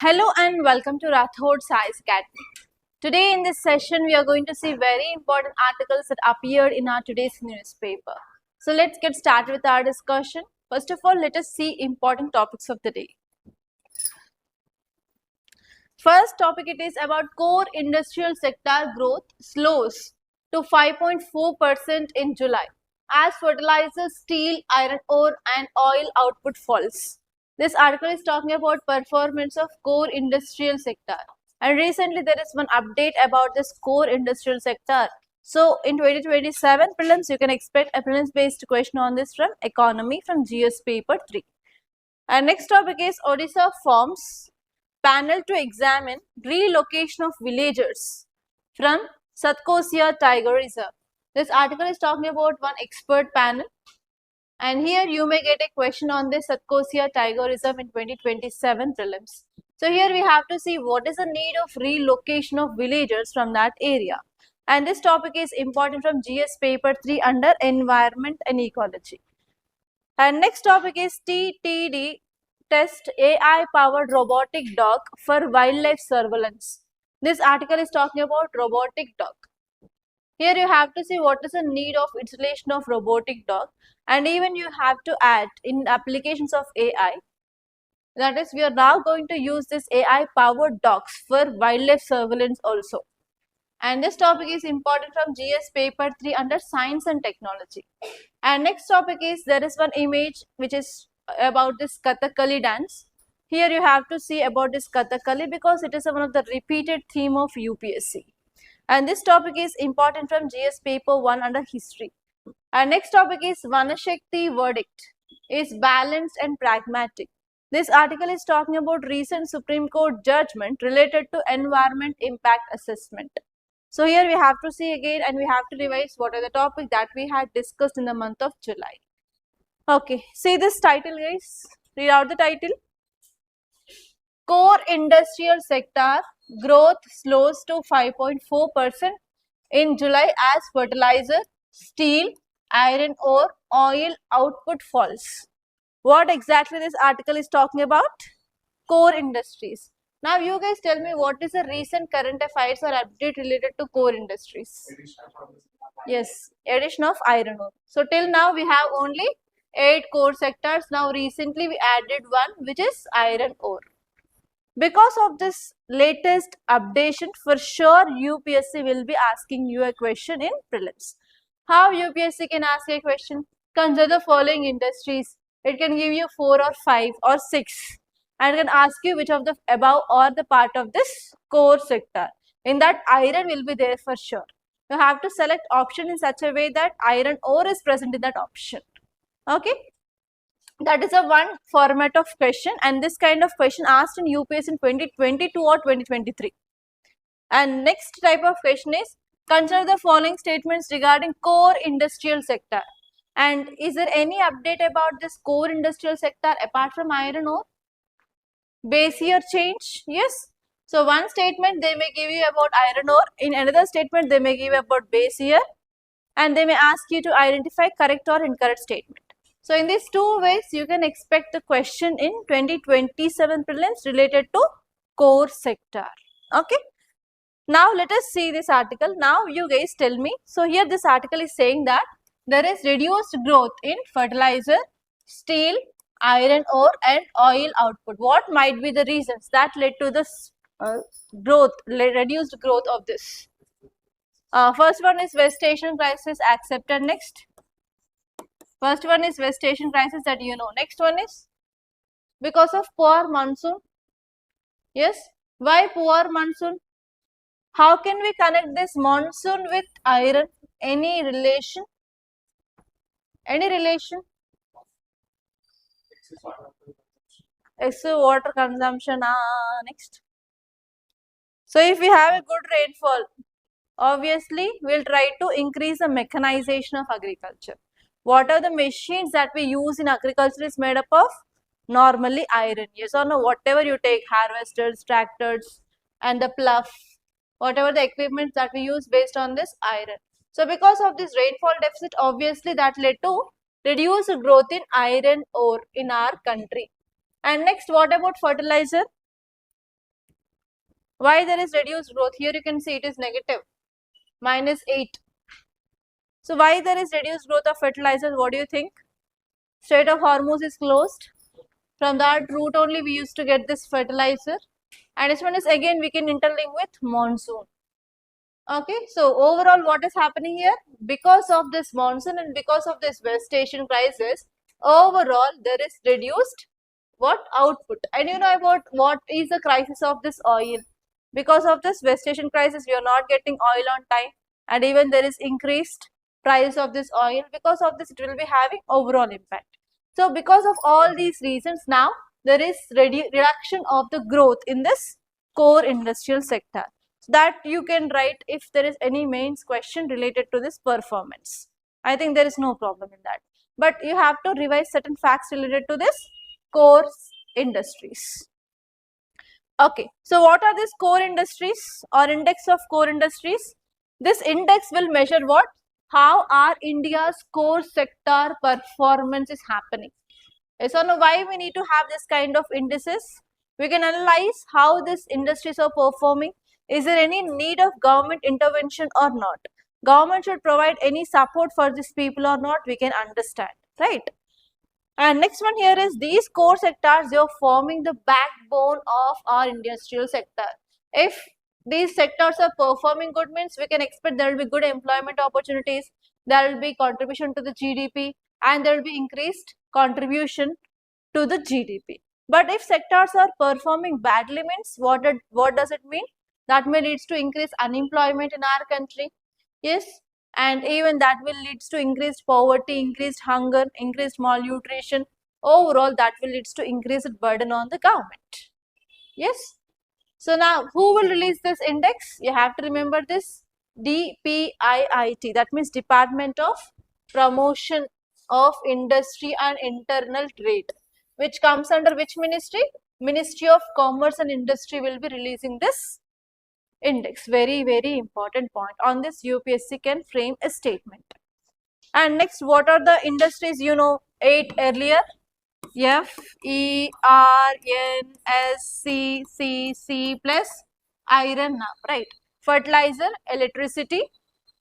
Hello and welcome to Rathods IAS Academy. Today in this session we are going to see very important articles that appeared in our today's newspaper. So let's get started with our discussion. First of all, let us see important topics of the day. First topic, it is about core industrial sector growth slows to 5.4% in July as fertilizers, steel, iron ore and oil output falls. This article is talking about performance of core industrial sector, and recently there is one update about this core industrial sector. So in 2027 prelims you can expect a prelims based question on this from economy from GS paper 3. And next topic is Odisha forms panel to examine relocation of villagers from Satkosia Tiger Reserve. This article is talking about one expert panel, and here you may get a question on this Satkosia Tiger Reserve in 2027 prelims. So here we have to see what is the need of relocation of villagers from that area, and this topic is important from GS paper 3 under environment and ecology. And next topic is TTD test AI powered robotic dog for wildlife surveillance. This article is talking about robotic dog. Here you have to see what is the need of installation of robotic dog, and even you have to add in applications of AI. That is, we are now going to use this AI powered dogs for wildlife surveillance also. And this topic is important from GS paper 3 under science and technology. And next topic is, there is one image which is about this Kathakali dance. Here you have to see about this Kathakali because it is one of the repeated theme of UPSC. And this topic is important from GS paper 1 under history. And next topic is Vanashakti verdict is balanced and pragmatic. This article is talking about recent Supreme Court judgment related to environment impact assessment. So here we have to see again and we have to revise what are the topics that we had discussed in the month of July. Okay, see this title guys, read out the title. Core industrial sector growth slows to 5.4% in July as fertilizer, steel, iron ore, oil output falls. What exactly this article is talking about? Core industries. Now you guys tell me what is the recent current affairs or update related to core industries? Yes, addition of iron ore. So till now we have only 8 core sectors. Now recently we added one which is iron ore. Because of this latest updation, for sure UPSC will be asking you a question in prelims. How UPSC can ask a question? Consider the following industries. It can give you 4 or 5 or 6. And can ask you which of the above or the part of this core sector. In that iron will be there for sure. You have to select option in such a way that iron ore is present in that option. Okay. That is a one format of question, and this kind of question asked in UPSC in 2022 or 2023. And next type of question is, consider the following statements regarding core industrial sector. And is there any update about this core industrial sector apart from iron ore? Base year change? Yes. So one statement they may give you about iron ore, in another statement they may give about base year, and they may ask you to identify correct or incorrect statement. So in these two ways you can expect the question in 2027 prelims related to core sector. Okay. Now let us see this article. Now you guys tell me. So here this article is saying that there is reduced growth in fertilizer, steel, iron ore and oil output. What might be the reasons that led to this reduced growth of this? First one is West Asian crisis accepted. Next. First one is West Asian crisis that you know. Next one is because of poor monsoon. Yes. Why poor monsoon? How can we connect this monsoon with iron? Any relation? Any relation? Excessive water consumption. Next. So if we have a good rainfall, obviously we'll try to increase the mechanization of agriculture. What are the machines that we use in agriculture is made up of? Normally iron. Yes or no? Whatever you take, harvesters, tractors and the plough, whatever the equipment that we use based on this iron. So because of this rainfall deficit, obviously that led to reduced growth in iron ore in our country. And next, what about fertilizer? Why there is reduced growth? Here you can see it is negative, -8. So why there is reduced growth of fertilizers? What do you think? Strait of Hormuz is closed. From that route only we used to get this fertilizer. And this one is again we can interlink with monsoon. Okay, so overall what is happening here? Because of this monsoon and because of this vegetation crisis, overall there is reduced what output. And you know about what is the crisis of this oil? Because of this vegetation crisis, we are not getting oil on time, and even there is increased price of this oil. Because of this, it will be having overall impact. So because of all these reasons, now there is reduction of the growth in this core industrial sector. So that you can write if there is any mains question related to this performance. I think there is no problem in that. But you have to revise certain facts related to this core industries. Okay, so what are these core industries or index of core industries? This index will measure what? How are India's core sector performance is happening. Yes or no? Why we need to have this kind of indices? We can analyze how these industries are performing. Is there any need of government intervention or not? Government should provide any support for these people or not? We can understand, right? And next one here is these core sectors, they are forming the backbone of our industrial sector. If these sectors are performing good means we can expect there will be good employment opportunities, there will be contribution to the GDP and there will be increased contribution to the GDP. But if sectors are performing badly means what does it mean? That may leads to increased unemployment in our country. Yes, and even that will leads to increased poverty, increased hunger, increased malnutrition. Overall, that will leads to increased burden on the government. Yes. So now, who will release this index? You have to remember this DPIIT. That means Department of Promotion of Industry and Internal Trade, which comes under which ministry? Ministry of Commerce and Industry will be releasing this index. Very, very important point. On this, UPSC can frame a statement. And next, what are the industries? You know, 8 earlier. F, E, R, N, S, C, C, C plus iron now, right? Fertilizer, electricity,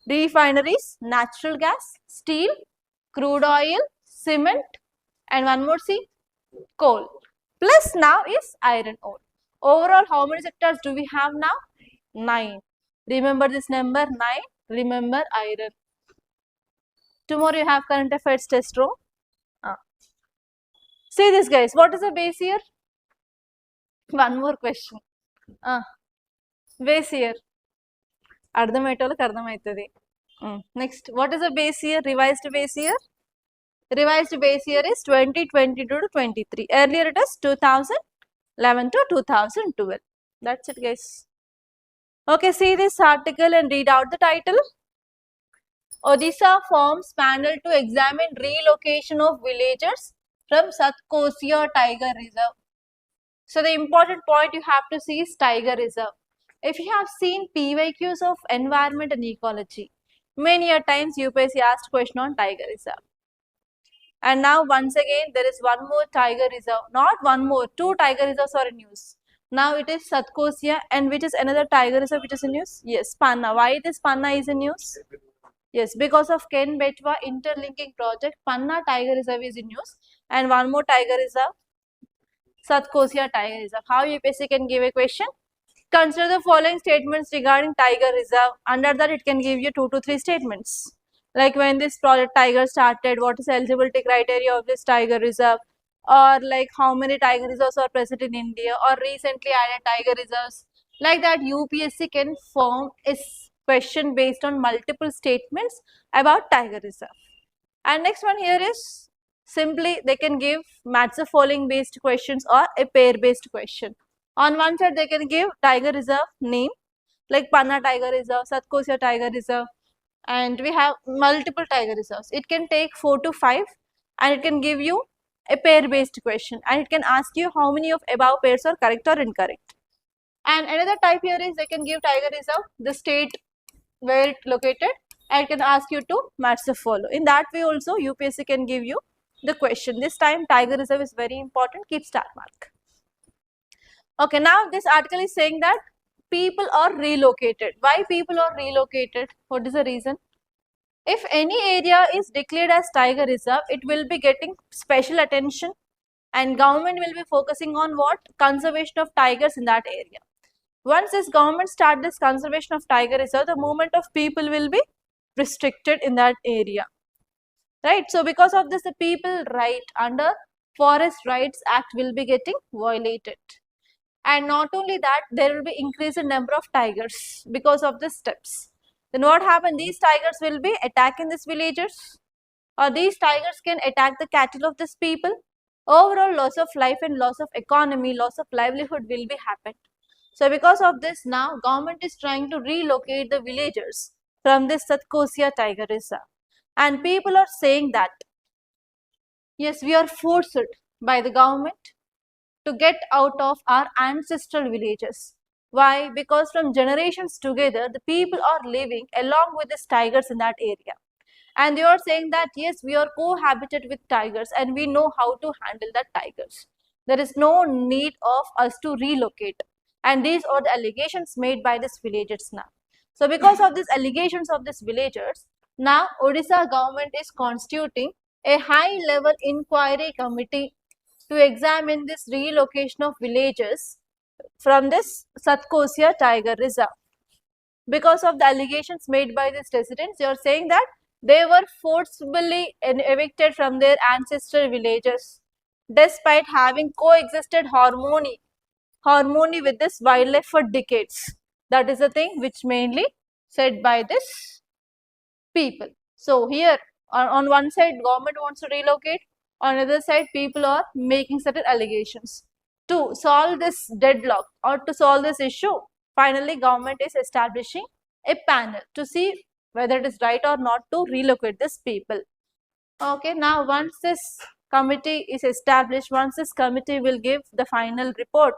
refineries, natural gas, steel, crude oil, cement, and one more C, coal. Plus now is iron ore. Overall, how many sectors do we have now? 9. Remember this number 9. Remember iron. Tomorrow you have current affairs test row. See this guys. What is the base year? One more question. Base year. అర్థమయ్యేటోళ్ళకి అర్థమవుతుంది. Next, what is the base year? Revised base year? Revised base year is 2022 to 23. Earlier it is 2011 to 2012. That's it guys. Okay, see this article and read out the title. Odisha forms panel to examine relocation of villagers from Satkosia Tiger Reserve. So the important point you have to see is Tiger Reserve. If you have seen PYQs of environment and ecology, many a times UPSC asked question on Tiger Reserve. And now once again there is one more Tiger Reserve, not one more, 2 Tiger Reserves are in news. Now it is Satkosia and which is another Tiger Reserve which is in news? Yes, Panna. Why this Panna is in news? Yes, because of Ken Betwa interlinking project, Panna Tiger Reserve is in news. And one more Tiger Reserve, Satkosia Tiger Reserve. How UPSC can give a question? Consider the following statements regarding Tiger Reserve. Under that it can give you 2 to 3 statements. Like when this project Tiger started, what is eligibility criteria of this Tiger Reserve, or like how many Tiger Reserves are present in India, or recently added Tiger Reserves. Like that UPSC can form a question based on multiple statements about Tiger Reserve. And next one here is simply they can give match the following based questions or a pair based question. On one side they can give Tiger Reserve name like Panna Tiger Reserve, Satkosia Tiger Reserve, and we have multiple Tiger Reserves. It can take 4 to 5 and it can give you a pair based question and it can ask you how many of above pairs are correct or incorrect. And another type here is they can give Tiger Reserve, the state where it located, and it can ask you to match the follow. In that way also UPSC can give you the question. This time Tiger Reserve is very important, keep star mark. Okay, now this article is saying that people are relocated. Why people are relocated? What is the reason? If any area is declared as tiger reserve, it will be getting special attention and government will be focusing on what? Conservation of tigers in that area. Once this government start this conservation of tiger reserve, the movement of people will be restricted in that area. Right? So because of this, the people right under Forest Rights Act will be getting violated. And not only that, there will be increase in number of tigers because of the steps. Then what happened? These tigers will be attacking these villagers, or these tigers can attack the cattle of these people. Overall loss of life and loss of economy, loss of livelihood will be happened. So because of this, now government is trying to relocate the villagers from this Satkosia tiger reserve. And people are saying that, yes, we are forced by the government to get out of our ancestral villages. Why? Because from generations together, the people are living along with these tigers in that area. And they are saying that, yes, we are cohabited with tigers and we know how to handle that tigers. There is no need of us to relocate. And these are the allegations made by these villagers now. So because of these allegations of these villagers, now Odisha government is constituting a high level inquiry committee to examine this relocation of villages from this Satkosia tiger reserve. Because of the allegations made by these residents, they are saying that they were forcibly evicted from their ancestral villages despite having coexisted harmony with this wildlife for decades. That is the thing which mainly said by this people. So here on one side government wants to relocate, on the other side people are making certain allegations. To solve this deadlock or to solve this issue, finally government is establishing a panel to see whether it is right or not to relocate these people. Okay, now once this committee is established, once this committee will give the final report,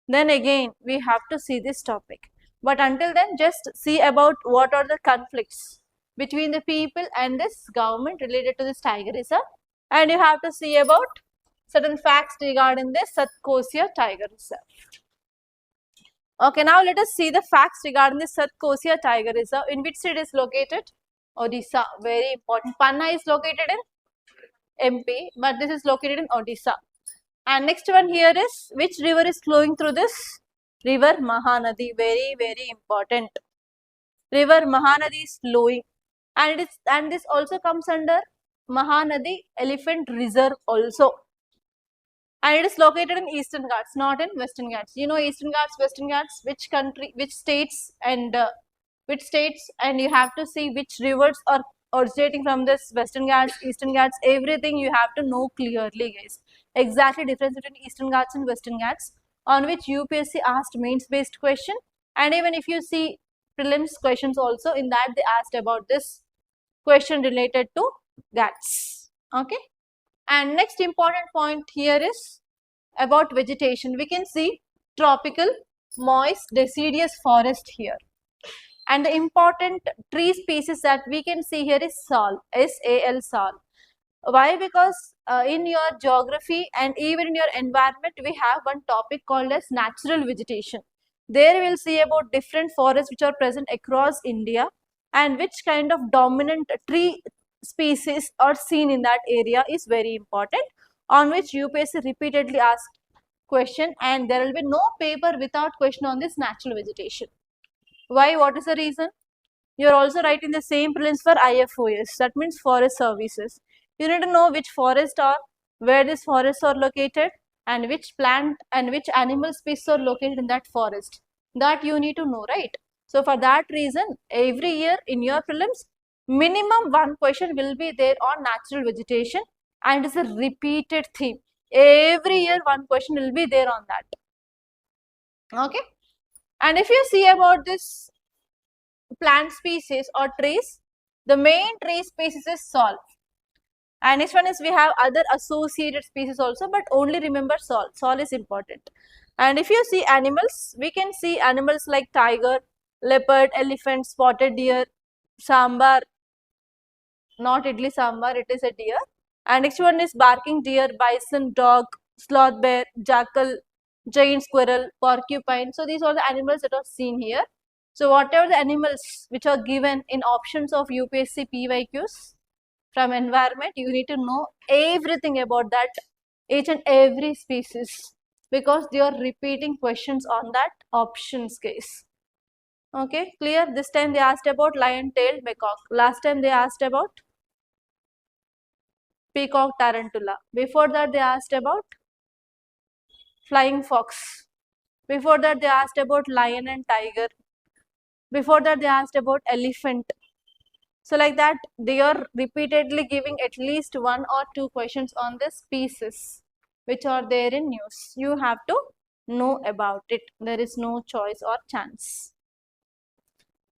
then again we have to see this topic. But until then, just see about what are the conflicts between the people and this government related to this tiger reserve, and you have to see about certain facts regarding this Satkosia tiger reserve. Okay, now let us see the facts regarding this Satkosia tiger reserve. In which state is located? Odisha. Very important. Panna is located in MP, but this is located in Odisha. And next one here is, which river is flowing through this? River Mahanadi. Very, very important. River Mahanadi is flowing, and this also comes under Mahanadi Elephant Reserve also. And it is located in Eastern Ghats, not in Western Ghats. You know Eastern Ghats, Western Ghats, which country, which states, and you have to see which rivers are originating from this Western Ghats, Eastern Ghats, everything you have to know clearly, guys. Exactly difference between Eastern Ghats and Western Ghats, on which UPSC asked mains based question, and even if you see prelims questions also, in that they asked about this question related to Ghats. Okay. And next important point here is about vegetation. We can see tropical, moist, deciduous forest here. And the important tree species that we can see here is sal, S-A-L, sal. Why? Because in your geography and even in your environment, we have one topic called as natural vegetation. There we will see about different forests which are present across India and which kind of dominant tree species are seen in that area is very important, on which UPSC repeatedly asked question, and there will be no paper without question on this natural vegetation. Why? What is the reason? You are also writing the same prelims for IFOS, that means forest services. You need to know which forests are, where these forests are located, and which plant and which animal species are located in that forest. That you need to know, right? So for that reason, every year in your prelims, minimum one question will be there on natural vegetation, and it is a repeated theme. Every year one question will be there on that. Okay. And if you see about this plant species or trees, the main tree species is sal. And next one is we have other associated species also, but only remember sal. Sal is important. And if you see animals, we can see animals like tiger, leopard, elephant, spotted deer, sambar, not idli sambar, it is a deer. And next one is barking deer, bison, dog, sloth bear, jackal, giant squirrel, porcupine. So these are the animals that are seen here. So whatever the animals which are given in options of UPSC PYQs from environment, you need to know everything about that, each and every species, because they are repeating questions on that options case. Okay, clear? This time they asked about lion-tailed macaque. Last time they asked about peacock tarantula. Before that they asked about flying fox. Before that they asked about lion and tiger. Before that they asked about elephant. So like that they are repeatedly giving at least one or two questions on the species which are there in news. You have to know about it. There is no choice or chance.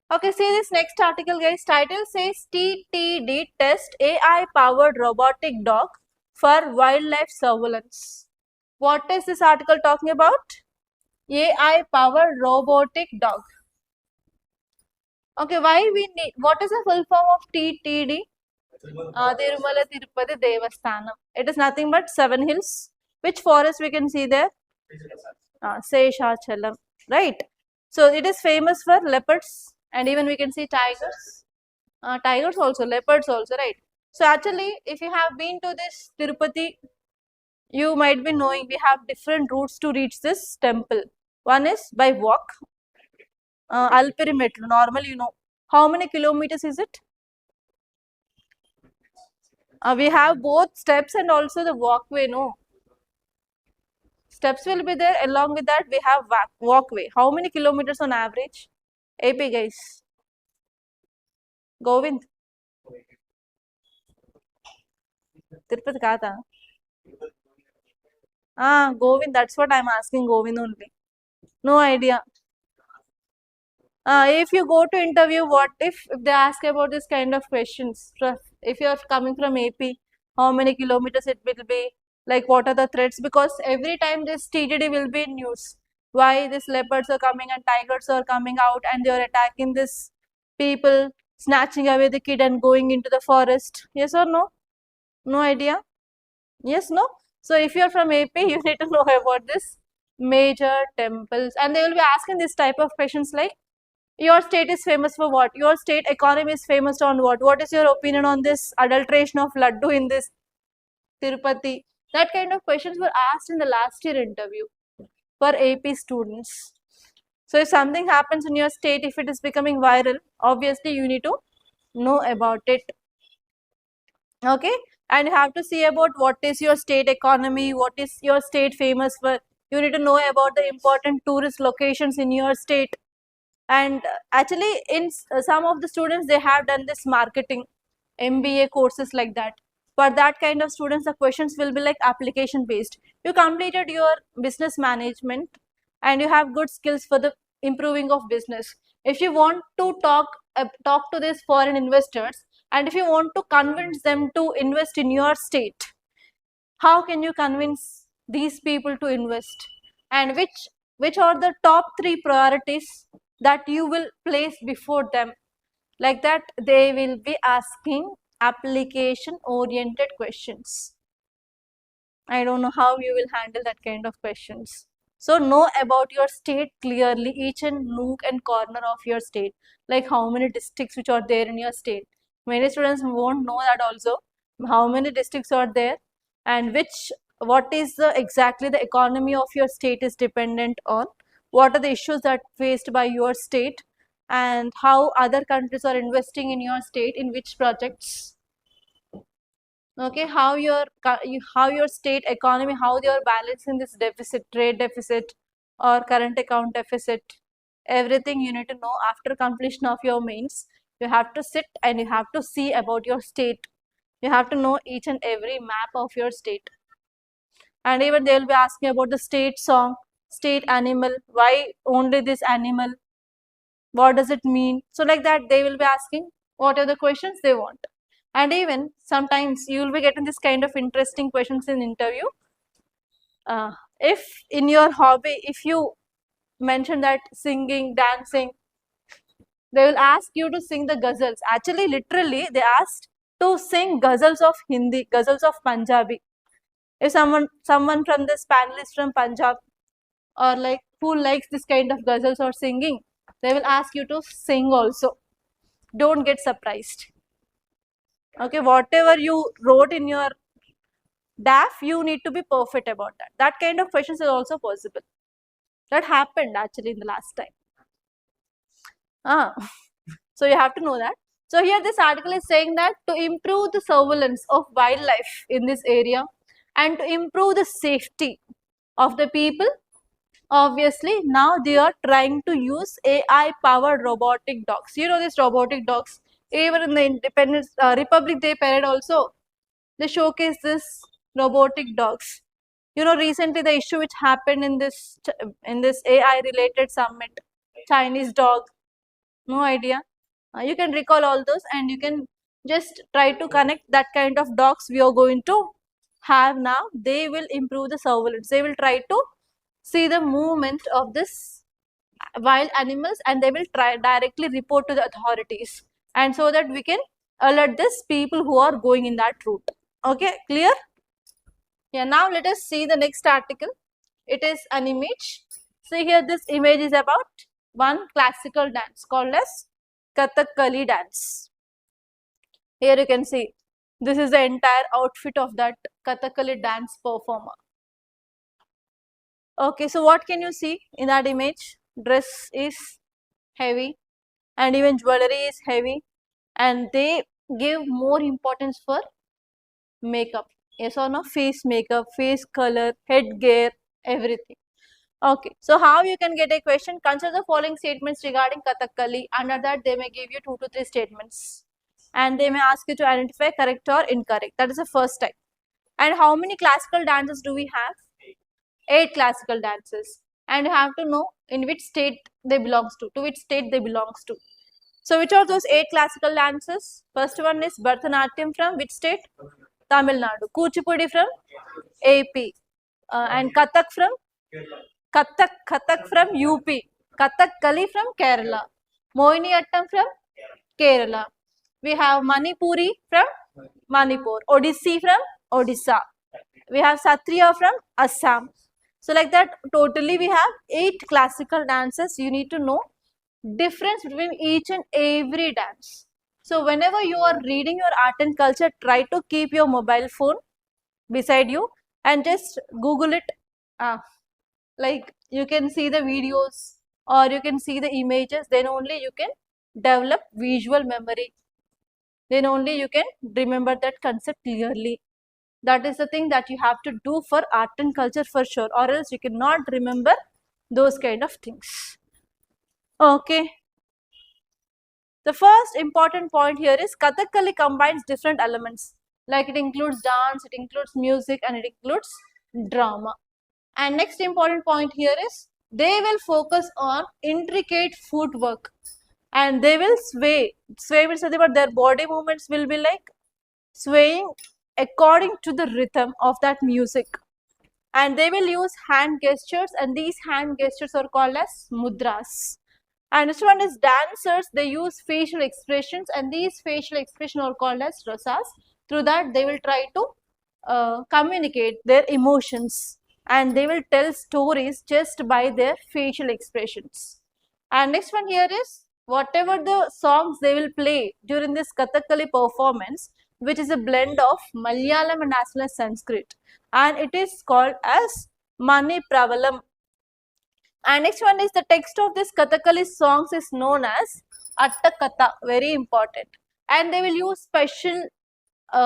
Okay, see this next article guys. Title says TTD test AI powered robotic dog for wildlife surveillance. What is this article talking about? AI powered robotic dog. Okay, why we need, what is the full form of TTD? Tirumala Tirupati Devasthanam. It is nothing but 7 hills. Which forest we can see there? Seshachalam. Right. So it is famous for leopards and even we can see tigers. Tigers also, leopards also, right? So actually, if you have been to this Tirupati, you might be knowing we have different routes to reach this temple. One is by walk, Alperimetro. Normally, you know, how many kilometers is it? We have both steps and also the walkway, no? Steps will be there. Along with that, we have walkway. How many kilometers on average? AP guys. Govind. Tirupati Kata. Govind. That's what I'm asking Govind only. No idea. If you go to interview, what if they ask about this kind of questions? If you're coming from AP, how many kilometers it will be? Like what are the threats? Because every time this TGD will be in news. Why these leopards are coming and tigers are coming out and they are attacking this people, snatching away the kid and going into the forest. Yes or no? No idea? Yes, no? So if you're from AP, you need to know about this major temples and they will be asking this type of questions like, your state is famous for what? Your state economy is famous on what? What is your opinion on this adulteration of laddu in this Tirupati? That kind of questions were asked in the last year interview for AP students. So if something happens in your state, if it is becoming viral, obviously you need to know about it. Okay, and you have to see about what is your state economy, what is your state famous for. You need to know about the important tourist locations in your state. And actually in some of the students they have done this marketing MBA courses like that. For that kind of students the questions will be like application based. You completed your business management and you have good skills for the improving of business. If you want to talk to these foreign investors and if you want to convince them to invest in your state, how can you convince these people to invest, and which are the top 3 priorities that you will place before them? Like that they will be asking application oriented questions. I don't know how you will handle that kind of questions. So know about your state clearly, each and nook and corner of your state, like how many districts which are there in your state. Many students won't know that also, how many districts are there and what is the exactly the economy of your state is dependent on, what are the issues that faced by your state and how other countries are investing in your state in which projects. Okay, how your state economy, how they are balancing this deficit, trade deficit or current account deficit, everything you need to know. After completion of your mains, you have to sit and you have to see about your state. You have to know each and every map of your state. And even they will be asking about the state song, state animal, why only this animal, what does it mean? So like that they will be asking what are the questions they want. And even sometimes you will be getting this kind of interesting questions in interview. If in your hobby, if you mention that singing, dancing, they will ask you to sing the ghazals. Actually, literally, they asked to sing ghazals of Hindi, ghazals of Punjabi. If someone from this panel is from Punjab, or like who likes this kind of ghazals or singing, they will ask you to sing also. Don't get surprised. Okay, whatever you wrote in your DAF, you need to be perfect about that. That kind of questions is also possible. That happened actually in the last time. So you have to know that. So here this article is saying that to improve the surveillance of wildlife in this area and to improve the safety of the people, obviously now they are trying to use AI powered robotic dogs. You know these robotic dogs, even in the Independence Republic Day parade also, they showcase this robotic dogs. You know, recently the issue which happened in this AI related summit, Chinese dog, no idea. You can recall all those and you can just try to connect that kind of dogs we are going to have now. They will improve the surveillance. They will try to see the movement of this wild animals and they will try directly report to the authorities, and so that we can alert this people who are going in that route. Okay, clear? Yeah, now let us see the next article. It is an image. See here, this image is about one classical dance called as Kathakali dance. Here you can see, this is the entire outfit of that Kathakali dance performer. Okay, so what can you see in that image? Dress is heavy and even jewelry is heavy, and they give more importance for makeup. Yes or no? Face makeup, face color, headgear, everything. Okay, so how you can get a question? Consider the following statements regarding Kathakali. Under that, they may give you 2 to 3 statements, and they may ask you to identify correct or incorrect. That is the first type. And how many classical dances do we have? 8 classical dances. And you have to know in which state they belongs to which state they belongs to. So which are those 8 classical dances? First one is Bharatanatyam from which state? Tamil Nadu. Kuchipudi from AP. And Kathak from Kathak from UP. Kathakali from Kerala. Mohiniyattam from Kerala. We have Manipuri from Manipur. Odissi from Odisha. We have Satriya from Assam. So like that, totally we have 8 classical dances. You need to know difference between each and every dance. So whenever you are reading your art and culture, try to keep your mobile phone beside you and just Google it. Like you can see the videos or you can see the images, then only you can develop visual memory. Then only you can remember that concept clearly. That is the thing that you have to do for art and culture for sure, or else you cannot remember those kind of things. Okay. The first important point here is Kathakali combines different elements. Like it includes dance, it includes music, and it includes drama. And next important point here is they will focus on intricate footwork and they will sway. Sway means that their body movements will be like swaying according to the rhythm of that music. And they will use hand gestures, and these hand gestures are called as mudras. And this one is dancers, they use facial expressions, and these facial expressions are called as rasas. Through that, they will try to communicate their emotions and they will tell stories just by their facial expressions. And next one here is whatever the songs they will play during this Kathakali performance, which is a blend of Malayalam and as well as Sanskrit, and it is called as Mani Pravalam. And next one is the text of this Kathakali songs is known as Attakatha, very important. And they will use special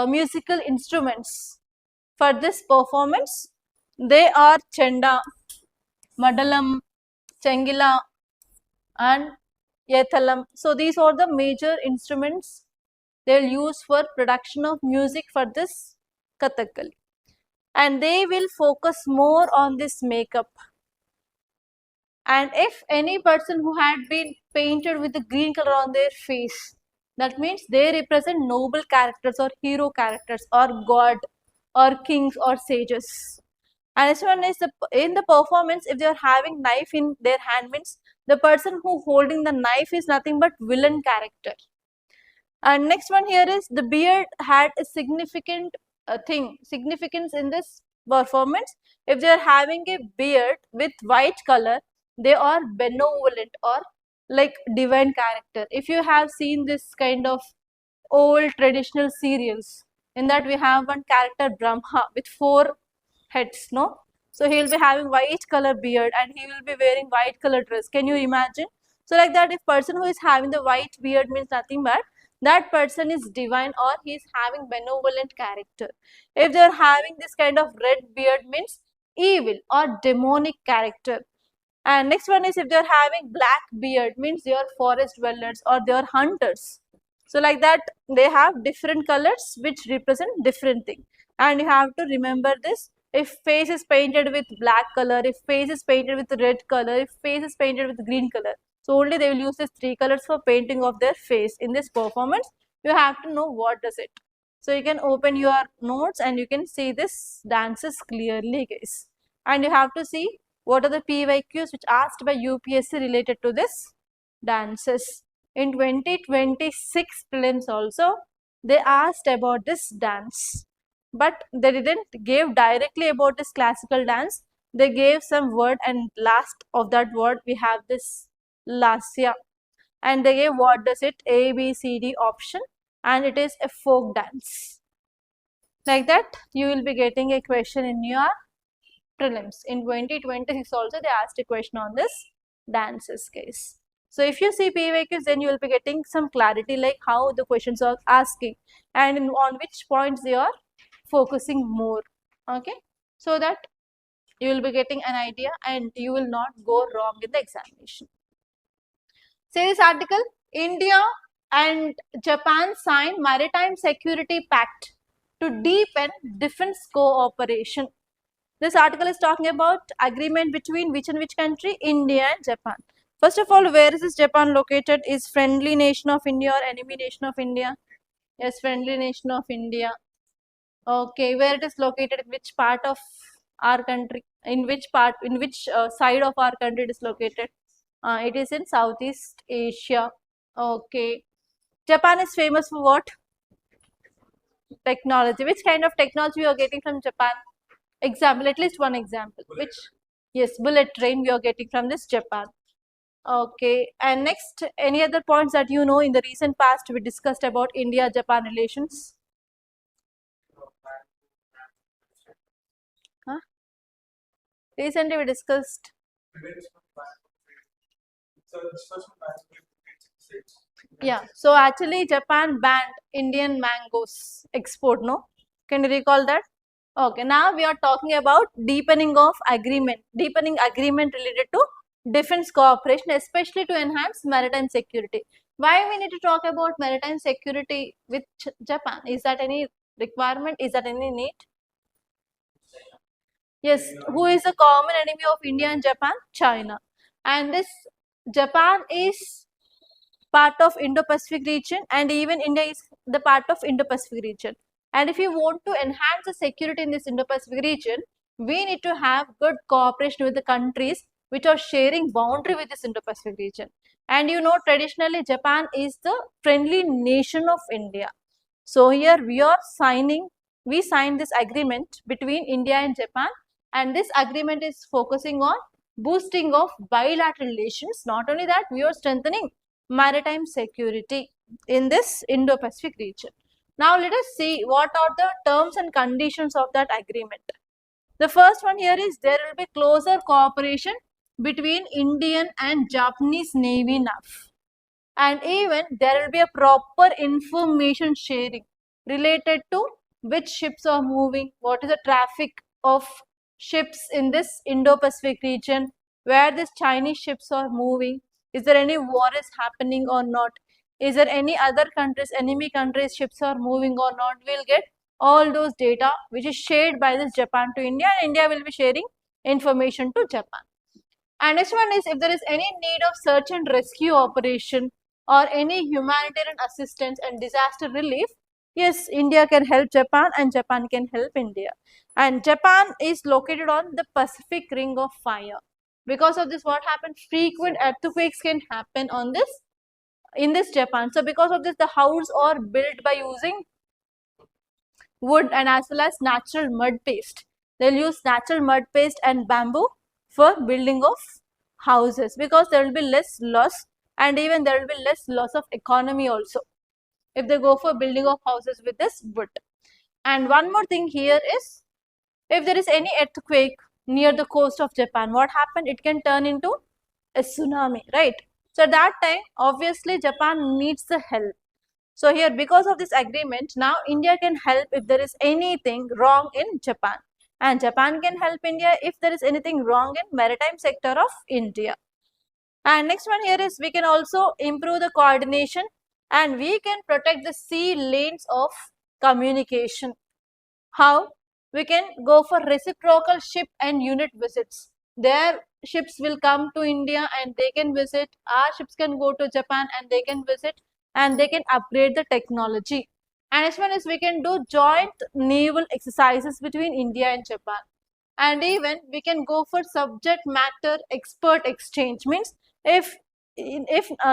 musical instruments for this performance. They are Chenda, Madalam, Chengila and Yethalam. So these are the major instruments they will use for production of music for this Kathakali. And they will focus more on this makeup. And if any person who had been painted with the green color on their face, that means they represent noble characters or hero characters or god or kings or sages. And this one is in the performance, if they are having knife in their hand, means the person who holding the knife is nothing but villain character. And next one here is the beard had a significant significance in this performance. If they are having a beard with white color, they are benevolent or like divine character. If you have seen this kind of old traditional serials, in that we have one character Brahma with 4 heads, no? So he will be having white color beard and he will be wearing white color dress. Can you imagine? So like that, if person who is having the white beard means nothing but that person is divine or he is having benevolent character. If they are having this kind of red beard means evil or demonic character. And next one is if they are having black beard means they are forest dwellers or they are hunters. So like that, they have different colors which represent different thing. And you have to remember this. If face is painted with black color, if face is painted with red color, if face is painted with green color. So only they will use these 3 colors for painting of their face. In this performance, you have to know what does it. So you can open your notes and you can see this dances clearly, guys. And you have to see what are the PYQs which asked by UPSC related to this dances. In 2026 prelims also, they asked about this dance. But they didn't give directly about this classical dance. They gave some word and last of that word we have this lasya. And they gave what does it, A, B, C, D option, and it is a folk dance. Like that, you will be getting a question in your prelims. In 2026 also they asked a question on this dances case. So if you see PYQs, then you will be getting some clarity like how the questions are asking and on which points they are focusing more. Okay, so that you will be getting an idea and you will not go wrong in the examination. Say this article, India and Japan signed Maritime Security Pact to deepen defense cooperation. This article is talking about agreement between which and which country? India and Japan. First of all, where is this Japan located? Is friendly nation of India or enemy nation of India? Yes, friendly nation of India. Okay, where it is located? In which part of our country? In which part? In which side of our country it is located? It is in Southeast Asia. Okay. Japan is famous for what? Technology. Which kind of technology you are getting from Japan? Example, at least one example. Bullet. Which? Yes, bullet train we are getting from this Japan. Okay, and next, any other points that you know in the recent past we discussed about India-Japan relations? Huh? Recently we discussed. Yeah, so actually Japan banned Indian mangoes export, no? Can you recall that? Okay, now we are talking about deepening agreement related to defense cooperation, especially to enhance maritime security. Why we need to talk about maritime security with Japan? Is that any requirement? Is that any need? Yes, who is the common enemy of India and Japan? China. And this Japan is part of Indo-Pacific region and even India is the part of Indo-Pacific region. And if you want to enhance the security in this Indo-Pacific region, we need to have good cooperation with the countries which are sharing boundary with this Indo-Pacific region. And you know, traditionally Japan is the friendly nation of India. So here we signed this agreement between India and Japan, and this agreement is focusing on boosting of bilateral relations. Not only that, we are strengthening maritime security in this Indo-Pacific region. Now let us see what are the terms and conditions of that agreement. The first one here is there will be closer cooperation between Indian and Japanese Navy NAV. And even there will be a proper information sharing related to which ships are moving, what is the traffic of ships in this Indo-Pacific region, where these Chinese ships are moving, is there any war is happening or not, is there any other countries, enemy countries ships are moving or not. We'll get all those data which is shared by this Japan to India, and India will be sharing information to Japan. And next one is if there is any need of search and rescue operation or any humanitarian assistance and disaster relief, yes, India can help Japan and Japan can help India. And Japan is located on the Pacific Ring of Fire. Because of this, what happened? Frequent earthquakes can happen on this, in this Japan. So because of this, the houses are built by using wood and as well as natural mud paste. They'll use natural mud paste and bamboo for building of houses, because there will be less loss, and even there will be less loss of economy also if they go for building of houses with this wood. And one more thing here is, if there is any earthquake near the coast of Japan, what happened? It can turn into a tsunami, right? So at that time, obviously Japan needs the help. So here, because of this agreement, now India can help if there is anything wrong in Japan, and Japan can help India if there is anything wrong in maritime sector of India. And next one here is, we can also improve the coordination and we can protect the sea lanes of communication. How? We can go for reciprocal ship and unit visits. Their ships will come to India and they can visit. Our ships can go to Japan and they can visit, and they can upgrade the technology. And next one is, we can do joint naval exercises between India and Japan. And even we can go for subject matter expert exchange. Means if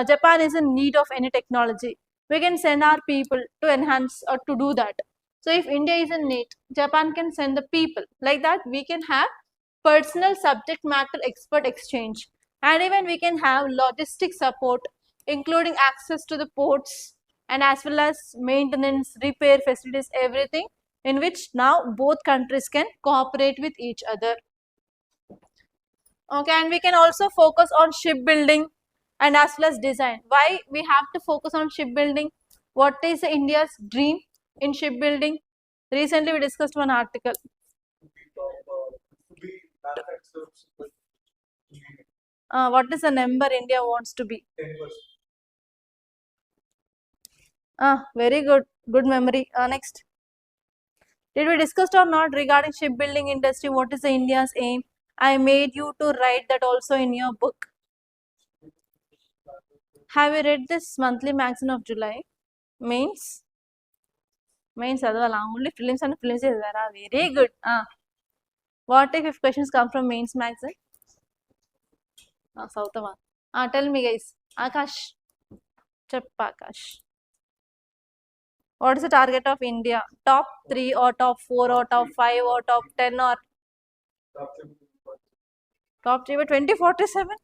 Japan is in need of any technology, we can send our people to enhance or to do that. So if India is in need, Japan can send the people. Like that, we can have personal subject matter expert exchange. And even we can have logistic support, including access to the ports and as well as maintenance, repair facilities, everything, in which now both countries can cooperate with each other. Okay, and we can also focus on shipbuilding and as well as design. Why we have to focus on shipbuilding? What is India's dream in shipbuilding? Recently we discussed one article. What is the number India wants to be? 10%. Very good. Good memory. Next. Did we discuss or not regarding shipbuilding industry? What is the India's aim? I made you to write that also in your book. Have you read this monthly magazine of July? Mains? Mains only films and films is very good. What if questions come from mains magazine? South one. Tell me guys. Akash. Akash. What is the target of India? Top 3 or top 4 or top 5 or top 10 or top 3 by 2047?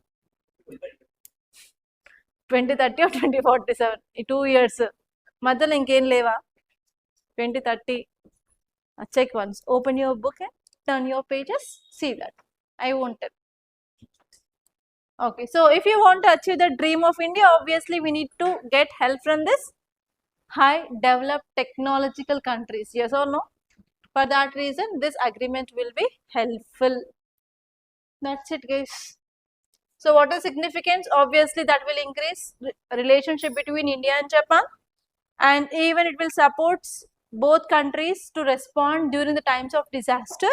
2030 or 2047? 2 years. Madhal inken leva? 2030. Check once. Open your book and turn your pages. See that. I won't tell. Okay. So, if you want to achieve the dream of India, obviously we need to get help from this high developed technological countries. Yes or no? For that reason, this agreement will be helpful. That's it, guys. So, what is significance? Obviously, that will increase relationship between India and Japan, and even it will support both countries to respond during the times of disaster,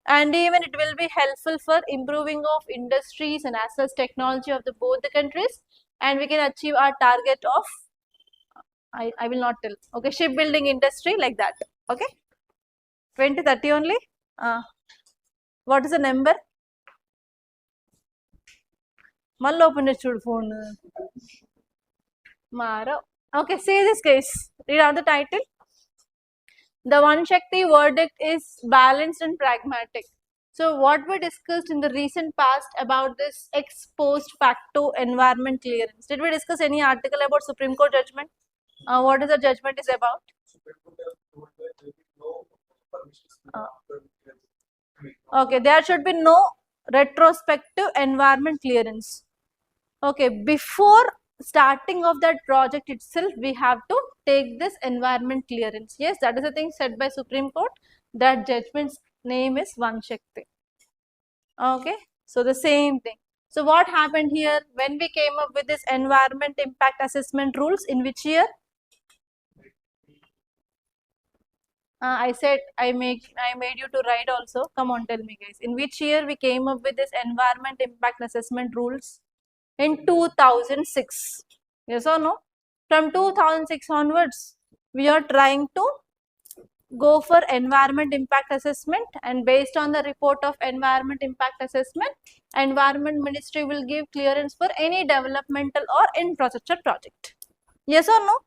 and even it will be helpful for improving of industries and as well as technology of both the countries, and we can achieve our target of, I will not tell, okay, shipbuilding industry, like that, okay, 2030 only. What is the number? Mal open it to phone. Mara. Okay, say this case. Read out the title. The Vanashakti verdict is balanced and pragmatic. So, what we discussed in the recent past about this ex post facto environment clearance. Did we discuss any article about Supreme Court judgment? What is the judgment is about? Okay, there should be no retrospective environment clearance. Okay, before starting of that project itself, we have to take this environment clearance. Yes, that is the thing said by Supreme Court. That judgment's name is Vanashakti. Okay, so the same thing. So what happened here when we came up with this environment impact assessment rules? In which year? I said I made you to write also. Come on, tell me guys. In which year we came up with this environment impact assessment rules? In 2006. Yes or no? From 2006 onwards, we are trying to go for environment impact assessment, and based on the report of environment impact assessment, Environment Ministry will give clearance for any developmental or infrastructure project. Yes or no?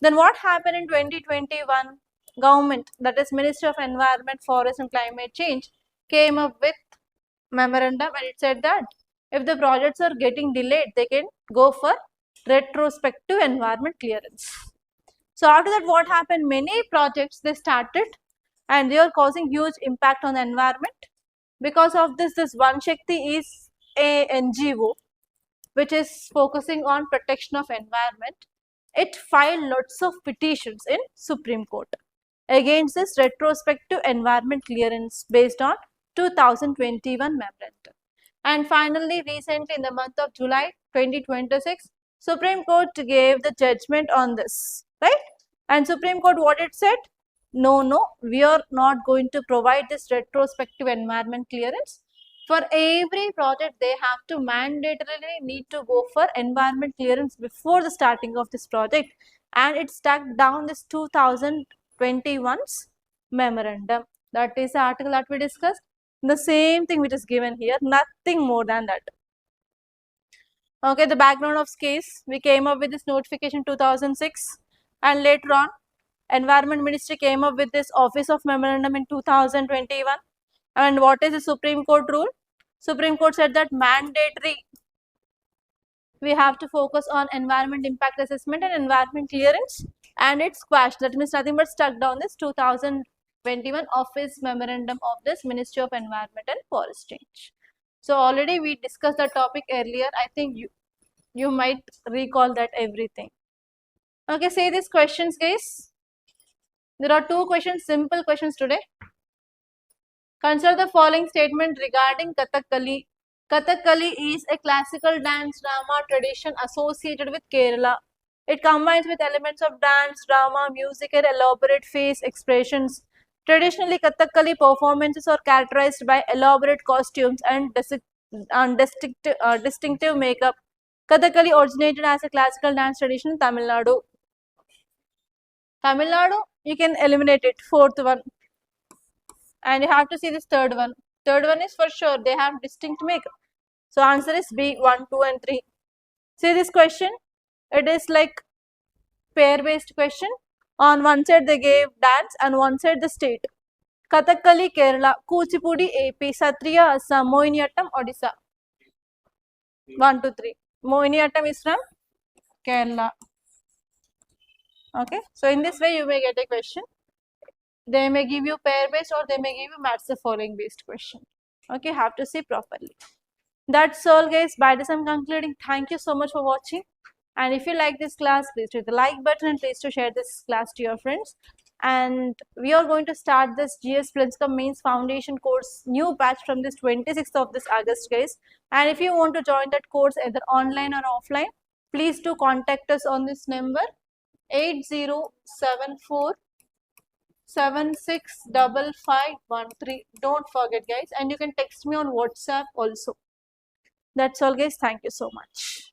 Then what happened in 2021? government, that is Ministry of Environment, Forest and Climate Change, came up with memorandum, and it said that if the projects are getting delayed, they can go for retrospective environment clearance. So after that, what happened? Many projects they started and they are causing huge impact on the environment. Because of this Vanashakti is a NGO which is focusing on protection of environment. It filed lots of petitions in Supreme Court against this retrospective environment clearance based on 2021 memorandum. And finally, recently in the month of July 2026, Supreme Court gave the judgment on this, right? And Supreme Court, what it said? No, we are not going to provide this retrospective environment clearance. For every project, they have to mandatorily need to go for environment clearance before the starting of this project. And it stuck down this 2021's memorandum. That is the article that we discussed. The same thing which is given here, nothing more than that. Okay, the background of case, we came up with this notification 2006, and later on Environment Ministry came up with this Office of Memorandum in 2021. And what is the Supreme Court rule? Supreme Court said that mandatory, we have to focus on environment impact assessment and environment clearance, and it's quashed. That means nothing but stuck down this 2021 Office Memorandum of this Ministry of Environment and Forest Change. So already we discussed the topic earlier. I think you might recall that everything. Okay, say these questions, guys. There are two questions, simple questions today. Consider the following statement regarding Kathakali. Kathakali is a classical dance drama tradition associated with Kerala. It combines with elements of dance, drama, music and elaborate face expressions. Traditionally, Kathakali performances are characterized by elaborate costumes and distinctive makeup. Kathakali originated as a classical dance tradition in Tamil Nadu. Tamil Nadu, you can eliminate it, fourth one. And you have to see this third one. Third one is for sure, they have distinct makeup. So answer is B, 1, 2 and 3. See this question, it is like pair based question. On one side they gave dance and one side the state. Kathakali Kerala, Kuchipudi AP, Satriya Assam, Mohiniyattam Odisha. 1, 2, 3. Mohiniyattam is from Kerala. Okay, so in this way you may get a question. They may give you pair based or they may give you match the following based question. Okay, have to see properly. That's all, guys. By this I'm concluding. Thank you so much for watching. And if you like this class, please hit the like button and please to share this class to your friends. And we are going to start this GS Plinscom Mains Foundation course new batch from this 26th of this August, guys. And if you want to join that course either online or offline, please do contact us on this number 8074 765513. Don't forget, guys, and you can text me on WhatsApp also. That's all, guys. Thank you so much.